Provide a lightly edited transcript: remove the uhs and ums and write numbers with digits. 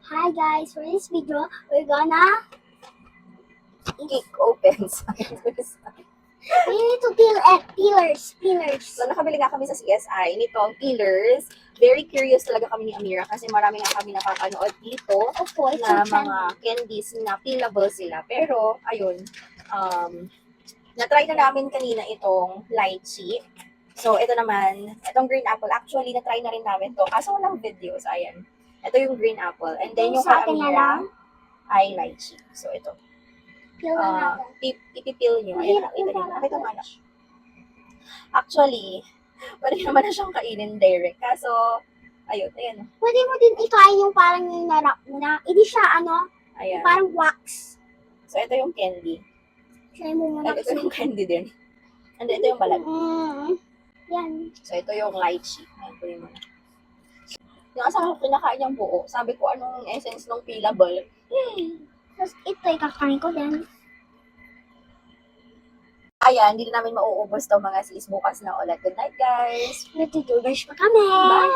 Hi guys, for this video, we're gonna Cake opens. we need to peel peelers. So, nakabili nga kami sa CSI nitong peelers. Very curious talaga kami ni Amira kasi marami nga kami napapanood dito Of course, na some mga candies na peelable sila. Pero, ayun, na-try na namin kanina itong lychee. So, ito naman, itong green apple. Actually, na-try na rin namin to. Kaso walang videos. Ayan. Ito yung green apple. And then, yung sa kay akin na Amira lang. ay lychee. So, ito. Peel na natin. Ipipil nyo. Ayan, nakita nyo. Nakita mo na. Actually, pwede naman na siyang kainin direct. Kaso, ayun, ayan. Pwede mo din ikain yung parang yung narap mo na. Hindi siya Ayan. parang wax. So, ito yung candy. Try mo muna. And ito yung candy din. And ito yung balat. Yan. So, ito yung lychee. Ayan, pwede mo na. Yung asawa ko, kinakain yung buo. Sabi ko, anong essence ng peelable? Tapos ito, ikakain ko din. Ayan, hindi na namin mauubos to mga sis. Bukas na ulit. Good night, guys! Nagtutubers pa kami. Bye!